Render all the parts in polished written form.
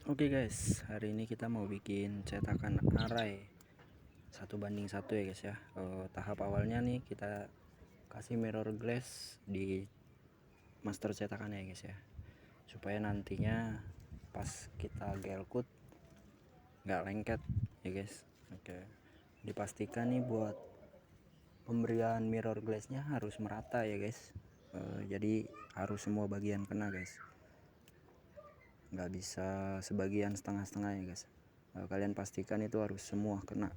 Oke guys, hari ini kita mau bikin cetakan arai 1:1 ya guys ya. Tahap awalnya nih kita kasih mirror glass di master cetakannya ya guys ya, supaya nantinya pas kita gel coat nggak lengket ya guys. Oke, dipastikan nih buat pemberian mirror glassnya harus merata ya guys. Jadi harus semua bagian kena guys, nggak bisa sebagian setengah-setengah ya guys. Kalian pastikan itu harus semua kena.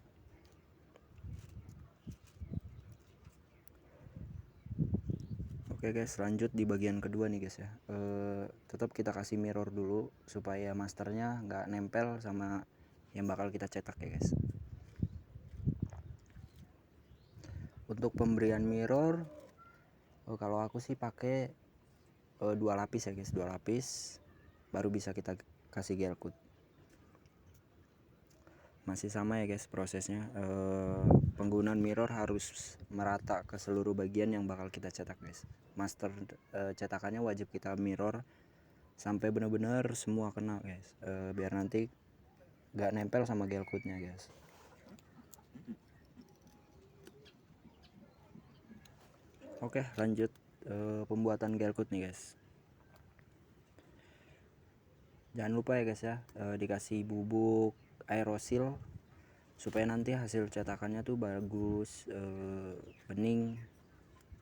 Oke guys, lanjut di bagian kedua nih guys ya. Tetap kita kasih mirror dulu supaya masternya nggak nempel sama yang bakal kita cetak ya guys. Untuk pemberian mirror, kalau aku sih pakai 2 lapis ya guys, 2 lapis baru bisa kita kasih gel coat. Masih sama ya guys prosesnya. Penggunaan mirror harus merata ke seluruh bagian yang bakal kita cetak guys. Master cetakannya wajib kita mirror sampai benar-benar semua kena guys, biar nanti nggak nempel sama gel coatnya guys. Oke, lanjut pembuatan gel coat nih guys. Jangan lupa ya guys ya, dikasih bubuk aerosil supaya nanti hasil cetakannya tuh bagus, bening,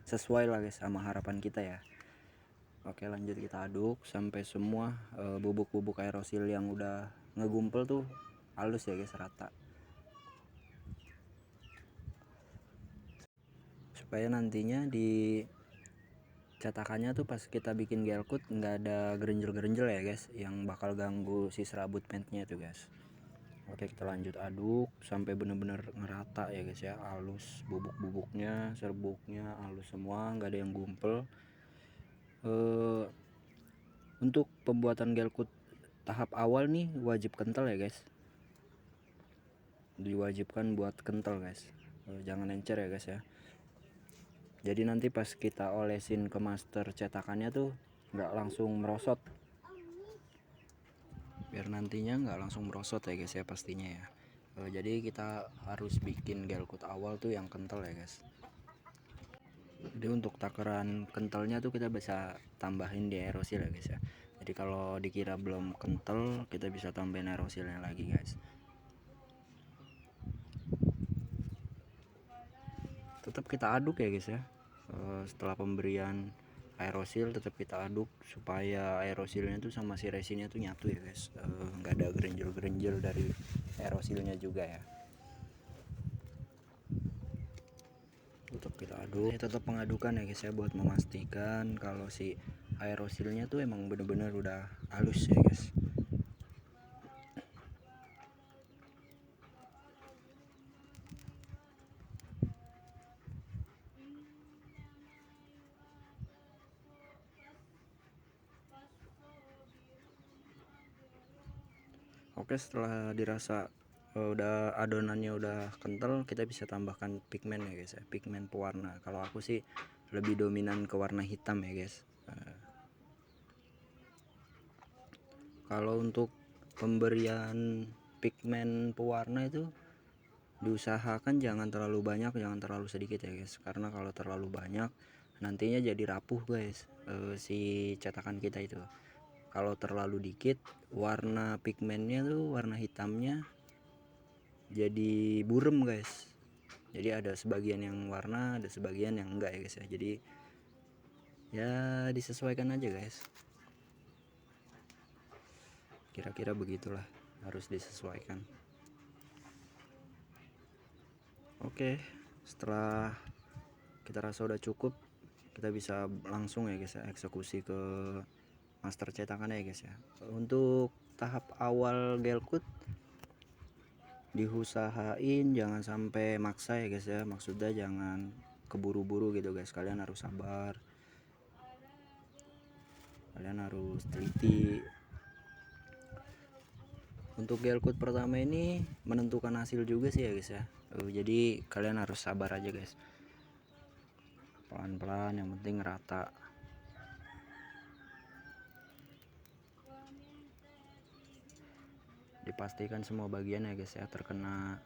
sesuai lah guys sama harapan kita ya. Oke, lanjut kita aduk sampai semua bubuk-bubuk aerosil yang udah ngegumpel tuh halus ya guys, rata, supaya nantinya di cetakannya tuh pas kita bikin gel coat nggak ada gerenjel-gerenjel ya guys yang bakal ganggu si serabut paintnya tuh guys. Oke, kita lanjut aduk sampai bener-bener ngerata ya guys ya, halus bubuk-bubuknya, serbuknya halus semua, nggak ada yang gumpel. Untuk pembuatan gel coat tahap awal nih wajib kental ya guys, diwajibkan buat kental guys, jangan encer ya guys ya. Jadi nanti pas kita olesin ke master cetakannya tuh nggak langsung merosot, biar nantinya nggak langsung merosot ya guys ya pastinya ya. Jadi kita harus bikin gel coat awal tuh yang kental ya guys. Jadi untuk takaran kentalnya tuh kita bisa tambahin di aerosil ya guys ya. Jadi kalau dikira belum kental, kita bisa tambahin aerosilnya lagi guys. Tetap kita aduk ya guys ya. Setelah pemberian aerosil tetap kita aduk supaya aerosilnya tuh sama si resinnya tuh nyatu ya guys, nggak ada gerenjel-gerenjel dari aerosilnya juga ya. Tetap kita aduk, tetap pengadukan ya guys ya, buat memastikan kalau si aerosilnya tuh emang bener-bener udah halus ya guys. Oke, setelah dirasa udah adonannya udah kental, kita bisa tambahkan pigmen ya guys ya, pigmen pewarna. Kalau aku sih lebih dominan ke warna hitam ya guys. Kalau untuk pemberian pigmen pewarna itu diusahakan jangan terlalu banyak, jangan terlalu sedikit ya guys, karena kalau terlalu banyak nantinya jadi rapuh guys, si cetakan kita itu. Kalau terlalu dikit, warna pigmennya tuh, warna hitamnya jadi burem guys. Jadi ada sebagian yang warna, ada sebagian yang enggak ya guys ya. Jadi ya disesuaikan aja guys, kira-kira begitulah, harus disesuaikan. Oke, setelah kita rasa udah cukup, kita bisa langsung ya guys ya eksekusi ke master cetakan ya guys ya. Untuk tahap awal gel coat diusahain jangan sampai maksa ya guys ya, maksudnya jangan keburu-buru gitu guys, kalian harus sabar, kalian harus teliti. Untuk gel coat pertama ini menentukan hasil juga sih ya guys ya, jadi kalian harus sabar aja guys, pelan-pelan, yang penting rata. pastikan semua bagian ya guys ya terkena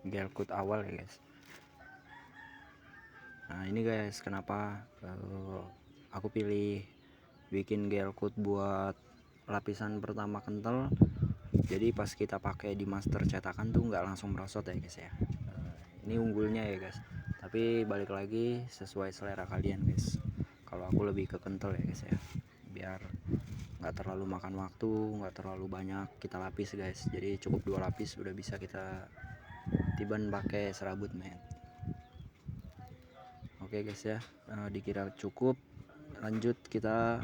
gel coat awal ya guys. Nah ini guys kenapa aku pilih bikin gel coat buat lapisan pertama kental, jadi pas kita pakai di master cetakan tuh nggak langsung merosot ya guys ya. Ini unggulnya ya guys, tapi balik lagi sesuai selera kalian guys. Kalau aku lebih ke kental ya guys ya, biar nggak terlalu makan waktu, nggak terlalu banyak kita lapis guys. Jadi cukup 2 lapis udah bisa kita tiban pakai serabut matte. Oke guys ya, dikira cukup, lanjut kita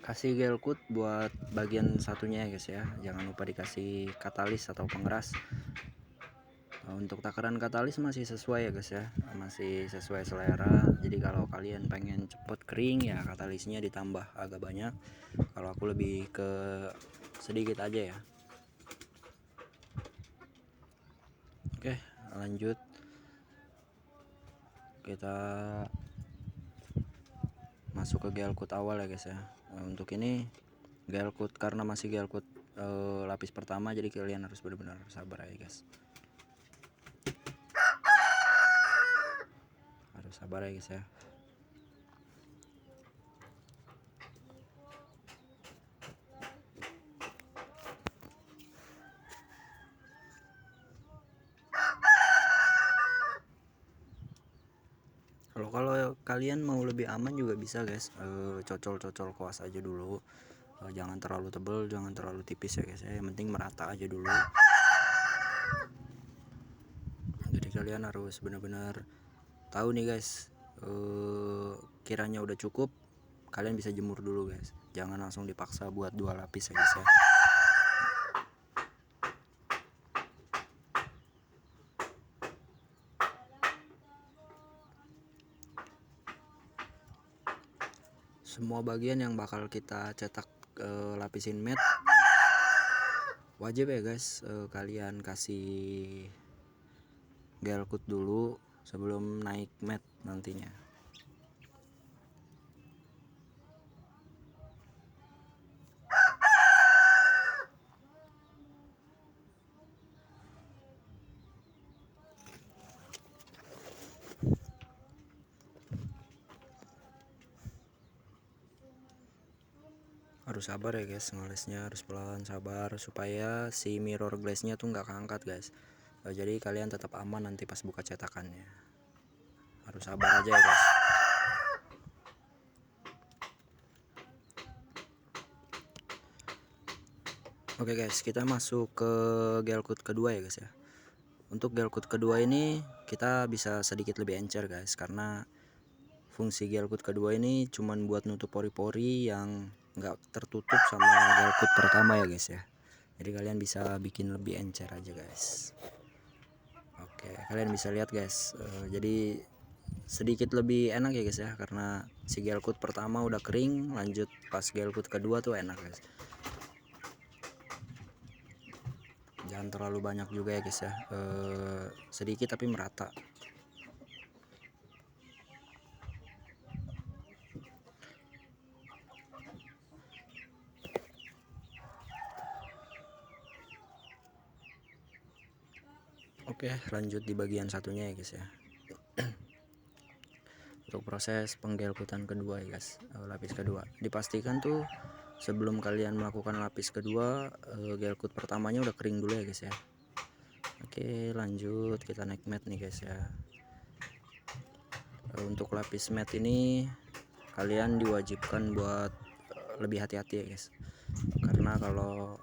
kasih gel coat buat bagian satunya ya guys ya. Jangan lupa dikasih katalis atau pengeras. Untuk takaran katalis masih sesuai ya guys ya, masih sesuai selera. Jadi kalau kalian pengen cepet kering ya katalisnya ditambah agak banyak, kalau aku lebih ke sedikit aja ya. Oke lanjut, kita masuk ke gel coat awal ya guys ya. Untuk ini gel coat karena masih gel coat lapis pertama, jadi kalian harus benar-benar sabar ya guys, harus sabar ya guys ya. Kalau kalian mau lebih aman juga bisa guys, cocol kuas aja dulu, jangan terlalu tebal, jangan terlalu tipis ya guys ya, yang penting merata aja dulu. Jadi kalian harus benar-benar tahu nih guys, kiranya udah cukup kalian bisa jemur dulu guys, jangan langsung dipaksa buat 2 lapis ya guys ya. Semua bagian yang bakal kita cetak lapisin matte wajib ya guys, kalian kasih gel coat dulu sebelum naik matte nantinya. Harus sabar ya guys, ngelesnya harus pelan, sabar supaya si mirror glassnya tuh nggak keangkat guys. Jadi kalian tetap aman nanti pas buka cetakannya, harus sabar aja ya guys. Oke guys, kita masuk ke gel coat kedua ya guys ya. Untuk gel coat kedua ini kita bisa sedikit lebih encer guys, karena fungsi gel coat kedua ini cuman buat nutup pori-pori yang nggak tertutup sama gel coat pertama ya guys ya. Jadi kalian bisa bikin lebih encer aja guys. Oke kalian bisa lihat guys, jadi sedikit lebih enak ya guys ya, karena si gel coat pertama udah kering, lanjut pas gel coat kedua tuh enak guys. Jangan terlalu banyak juga ya guys ya, sedikit tapi merata. Oke lanjut di bagian satunya ya guys ya. Untuk proses penggelcoatan kedua ya guys, lapis kedua dipastikan tuh sebelum kalian melakukan lapis kedua, gel coat pertamanya udah kering dulu ya guys ya. Oke lanjut kita naik matte nih guys ya. Untuk lapis matte ini kalian diwajibkan buat lebih hati-hati ya guys, karena kalau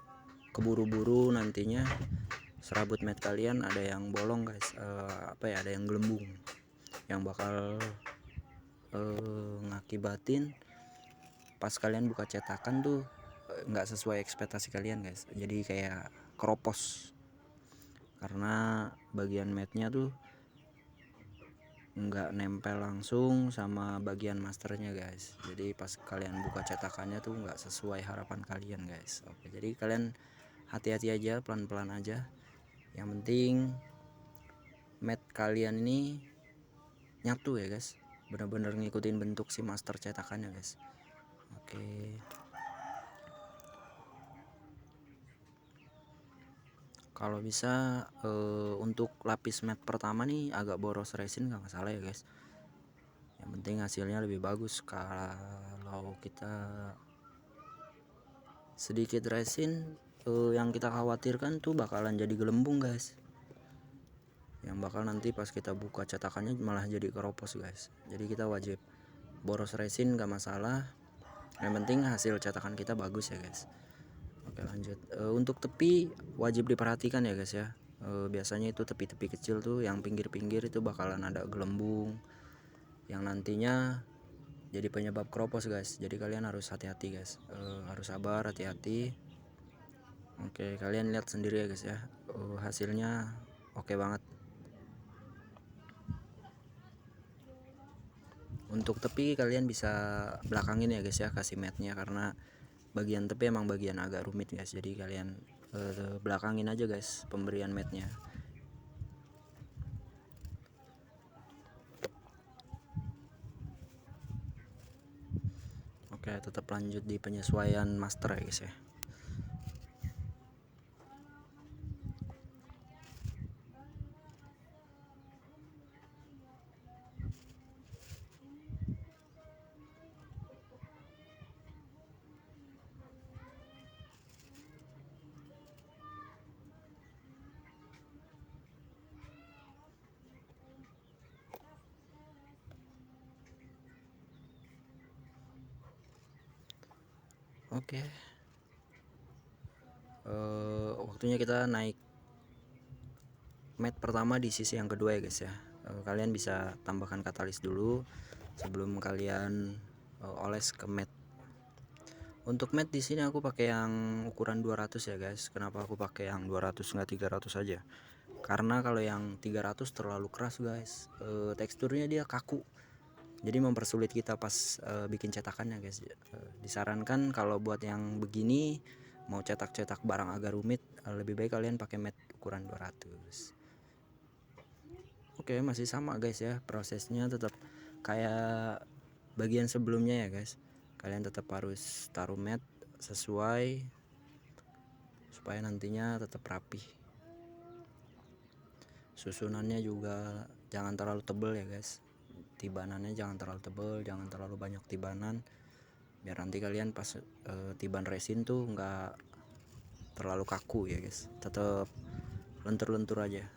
keburu-buru nantinya serabut matte kalian ada yang bolong guys, ada yang gelembung, yang bakal ngakibatin pas kalian buka cetakan tuh nggak sesuai ekspektasi kalian guys, jadi kayak keropos karena bagian matte-nya tuh nggak nempel langsung sama bagian masternya guys. Jadi pas kalian buka cetakannya tuh nggak sesuai harapan kalian guys. Oke jadi kalian hati-hati aja, pelan-pelan aja, yang penting matte kalian ini nyatu ya guys, bener-bener ngikutin bentuk si master cetakannya guys. Oke Kalau bisa untuk lapis matte pertama nih agak boros resin nggak masalah ya guys, yang penting hasilnya lebih bagus. Kalau kita sedikit resin, yang kita khawatirkan tuh bakalan jadi gelembung guys, yang bakal nanti pas kita buka cetakannya malah jadi keropos guys. Jadi kita wajib boros resin nggak masalah, yang penting hasil cetakan kita bagus ya guys. Oke lanjut. Untuk tepi wajib diperhatikan ya guys ya. Biasanya itu tepi-tepi kecil tuh yang pinggir-pinggir itu bakalan ada gelembung yang nantinya jadi penyebab keropos guys. Jadi kalian harus hati-hati guys, harus sabar, hati-hati. Oke kalian lihat sendiri ya guys ya, hasilnya oke banget. Untuk tepi kalian bisa belakangin ya guys ya, kasih matnya, karena bagian tepi emang bagian agak rumit guys. Jadi kalian belakangin aja guys pemberian matnya. Oke tetap lanjut di penyesuaian master ya guys ya. Oke, waktunya kita naik mat pertama di sisi yang kedua ya guys ya. Kalian bisa tambahkan katalis dulu sebelum kalian oles ke mat. Untuk mat di sini aku pakai yang ukuran 200 ya guys. Kenapa aku pakai yang 200 nggak 300 aja? Karena kalau yang 300 terlalu keras guys, teksturnya dia kaku. Jadi mempersulit kita pas bikin cetakannya guys. Disarankan kalau buat yang begini mau cetak-cetak barang agak rumit, lebih baik kalian pakai mat ukuran 200. Oke masih sama guys ya, prosesnya tetap kayak bagian sebelumnya ya guys. Kalian tetap harus taruh mat sesuai supaya nantinya tetap rapi. Susunannya juga jangan terlalu tebal ya guys, tibanannya jangan terlalu tebal, jangan terlalu banyak tibanan, biar nanti kalian pas tiban resin tuh nggak terlalu kaku ya guys, tetap lentur-lentur aja.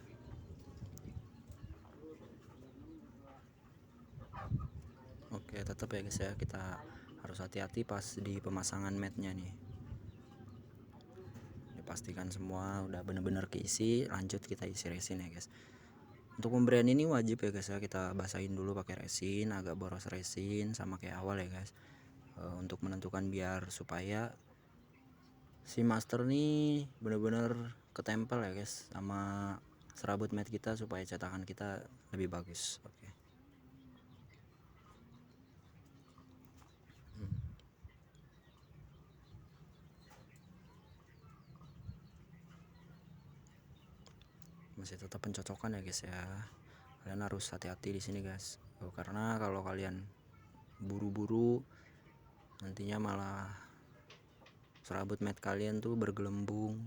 Oke tetap ya guys ya, kita harus hati-hati pas di pemasangan matnya nih. Pastikan semua udah bener-bener keisi, lanjut kita isi resin ya guys. Untuk pemberian ini wajib ya guys ya, kita basahin dulu pakai resin, agak boros resin sama kayak awal ya guys, untuk menentukan biar supaya si master nih bener-bener ketempel ya guys sama serabut mat kita, supaya cetakan kita lebih bagus. Oke. Masih tetap pencocokan ya guys ya, kalian harus hati-hati di sini guys, karena kalau kalian buru-buru nantinya malah serabut mat kalian tuh bergelembung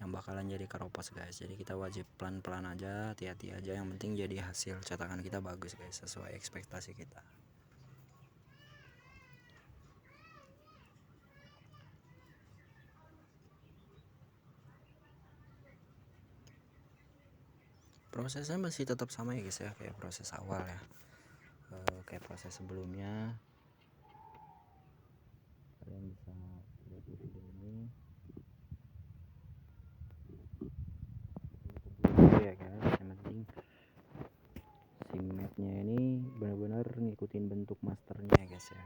yang bakalan jadi keropos guys. Jadi kita wajib pelan-pelan aja, hati-hati aja, yang penting jadi hasil cetakan kita bagus guys, sesuai ekspektasi kita. Prosesnya masih tetap sama ya guys ya, kayak proses awal ya, kayak proses sebelumnya. Kalian bisa lihat di video ini ya guys, yang penting si matnya ini benar-benar ngikutin bentuk masternya ya guys ya.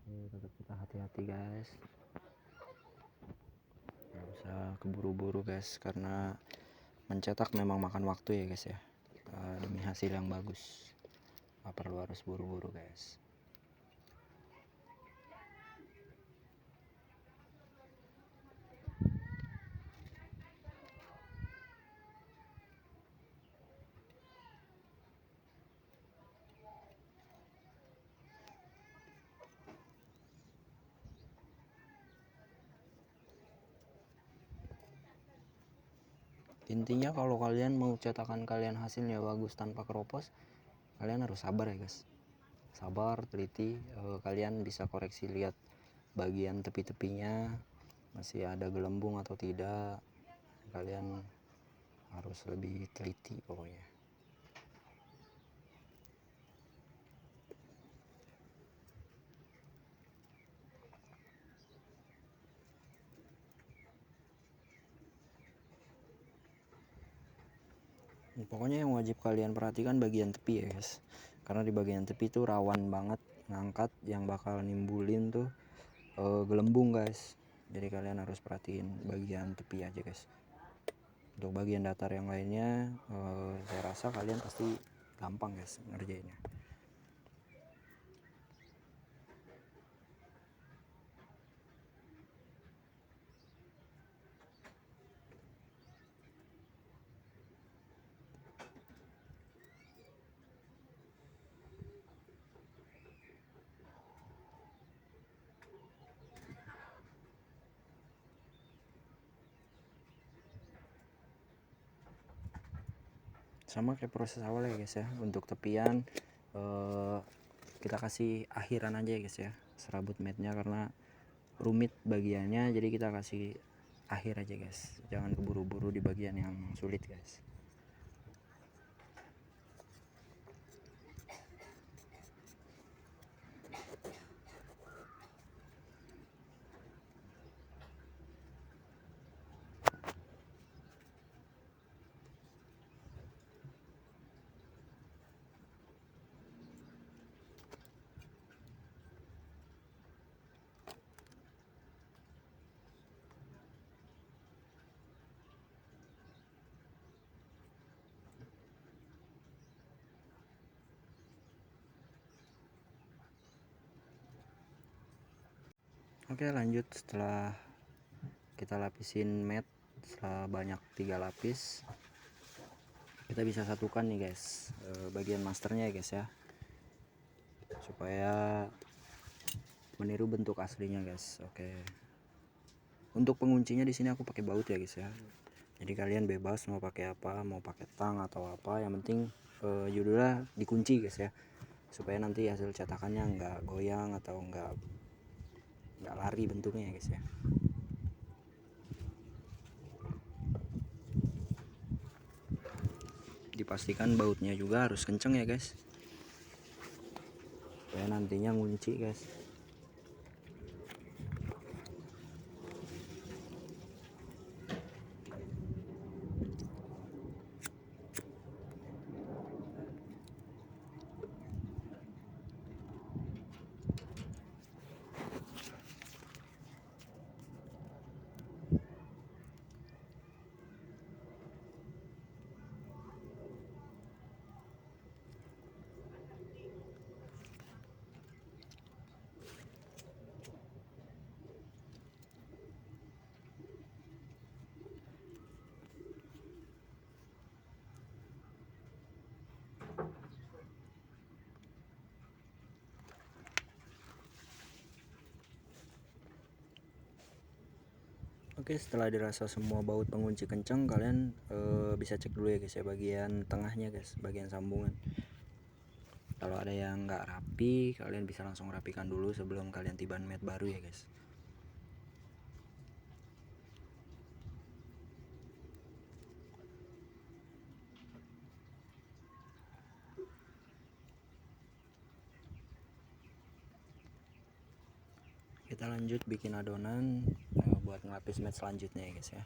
Oke tetap kita hati-hati guys, nggak usah keburu-buru guys, karena mencetak memang makan waktu ya guys ya, demi hasil yang bagus nggak perlu harus buru-buru guys. Intinya kalau kalian mau cetakan kalian hasilnya bagus tanpa keropos, kalian harus sabar ya guys, sabar, teliti. Kalian bisa koreksi, lihat bagian tepi-tepinya masih ada gelembung atau tidak. Kalian harus lebih teliti pokoknya. Pokoknya yang wajib kalian perhatikan bagian tepi ya guys, karena di bagian tepi tuh rawan banget ngangkat, yang bakal nimbulin tuh gelembung guys. Jadi kalian harus perhatiin bagian tepi aja guys. Untuk bagian datar yang lainnya saya rasa kalian pasti gampang guys ngerjainnya. Sama kayak proses awal ya guys ya. Untuk tepian kita kasih akhiran aja ya guys ya, serabut matnya, karena rumit bagiannya, jadi kita kasih akhir aja guys, jangan keburu-buru di bagian yang sulit guys. Oke, lanjut. Setelah kita lapisin mat sebanyak 3 lapis, kita bisa satukan nih guys bagian masternya ya guys ya, supaya meniru bentuk aslinya guys. Oke, untuk penguncinya di sini aku pakai baut ya guys ya, jadi kalian bebas mau pakai apa, mau pakai tang atau apa, yang penting judulnya dikunci guys ya, supaya nanti hasil cetakannya nggak goyang atau nggak lari bentuknya ya guys ya. Dipastikan bautnya juga harus kenceng ya guys, supaya nantinya ngunci guys. Oke, setelah dirasa semua baut pengunci kenceng, kalian bisa cek dulu ya guys ya bagian tengahnya guys, bagian sambungan. Kalau ada yang nggak rapi, kalian bisa langsung rapikan dulu sebelum kalian tiban mat baru ya guys. Kita lanjut bikin adonan buat ngelapis mat selanjutnya ya guys ya.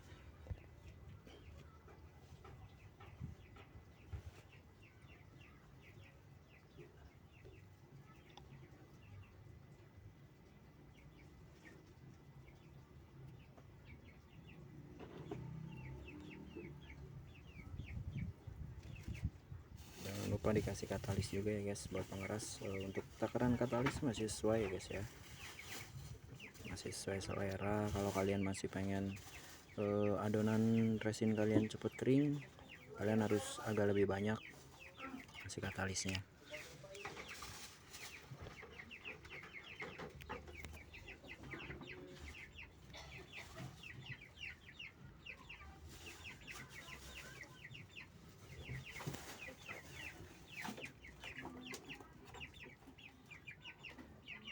Jangan lupa dikasih katalis juga ya guys buat pengeras. Untuk takaran katalis masih sesuai ya guys ya, masih sesuai selera. Kalau kalian masih pengen adonan resin kalian cepet kering, kalian harus agak lebih banyak kasih katalisnya.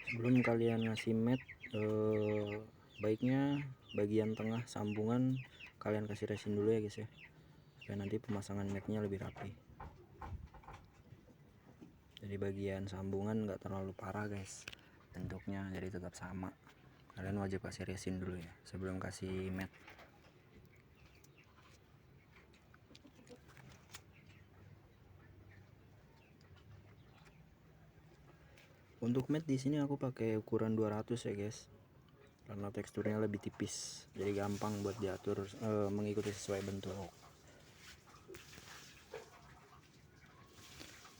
Sebelum kalian ngasih mat, baiknya bagian tengah sambungan kalian kasih resin dulu ya guys ya, supaya nanti pemasangan matnya lebih rapi. Jadi bagian sambungan nggak terlalu parah guys bentuknya, jadi tetap sama. Kalian wajib kasih resin dulu ya sebelum kasih mat. Untuk mat di sini aku pakai ukuran 200 ya guys, karena teksturnya lebih tipis, jadi gampang buat diatur, mengikuti sesuai bentuk.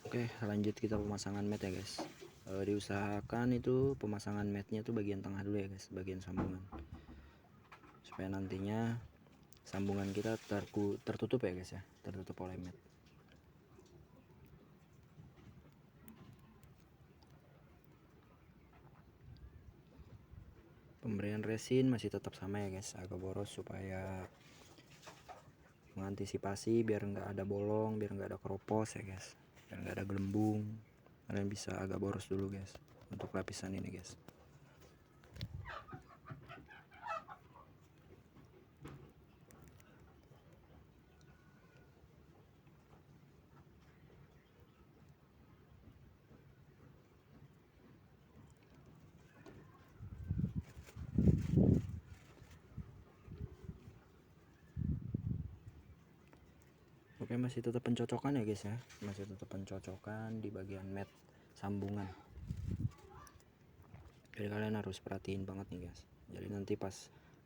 Oke, lanjut kita pemasangan mat ya guys. Diusahakan itu pemasangan matnya tuh bagian tengah dulu ya guys, bagian sambungan, supaya nantinya sambungan kita tertutup ya guys ya, tertutup oleh mat. Pemberian resin masih tetap sama ya guys, agak boros supaya mengantisipasi biar nggak ada bolong, biar nggak ada keropos ya guys, biar nggak ada gelembung. Kalian bisa agak boros dulu guys untuk lapisan ini guys. Oke, masih tetap pencocokan ya guys ya, masih tetap pencocokan di bagian mat sambungan. Jadi kalian harus perhatiin banget nih guys, jadi nanti pas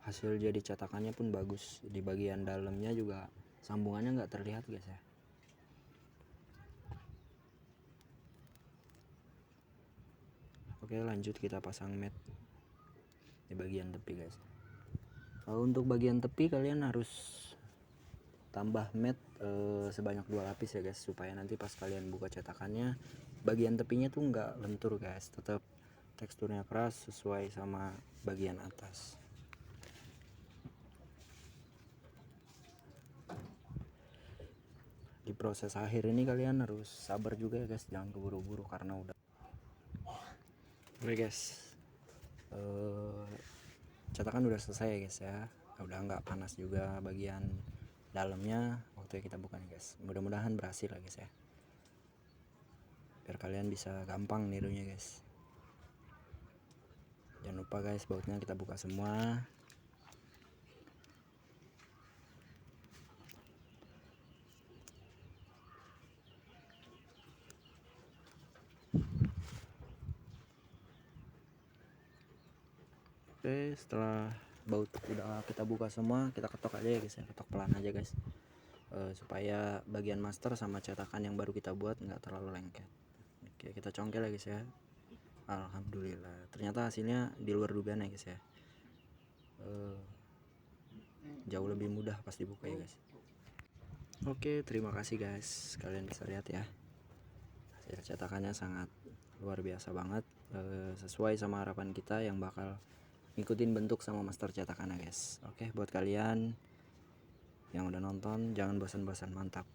hasil jadi cetakannya pun bagus, di bagian dalamnya juga sambungannya nggak terlihat guys ya. Oke, lanjut kita pasang mat di bagian tepi guys. Untuk bagian tepi kalian harus tambah mat sebanyak 2 lapis ya guys, supaya nanti pas kalian buka cetakannya bagian tepinya tuh nggak lentur guys, tetap teksturnya keras sesuai sama bagian atas. Di proses akhir ini kalian harus sabar juga ya guys, jangan keburu-buru karena udah. Oke guys, cetakan udah selesai ya guys ya, udah nggak panas juga bagian dalamnya waktu kita buka nih guys. Mudah-mudahan berhasil ya guys ya, biar kalian bisa gampang nirunya guys. Jangan lupa guys, bautnya kita buka semua. Oke, setelah baut udah kita buka semua, kita ketok aja ya guys ya, ketok pelan aja guys, supaya bagian master sama cetakan yang baru kita buat nggak terlalu lengket. Oke, kita congkel ya guys ya. Alhamdulillah, ternyata hasilnya di luar dugaan ya guys ya, jauh lebih mudah pas dibuka ya guys. Oke, terima kasih guys, kalian bisa lihat ya, hasil cetakannya sangat luar biasa banget, sesuai sama harapan kita yang bakal ngikutin bentuk sama master cetakannya guys. Oke, buat kalian yang udah nonton jangan bosan-bosan, mantap.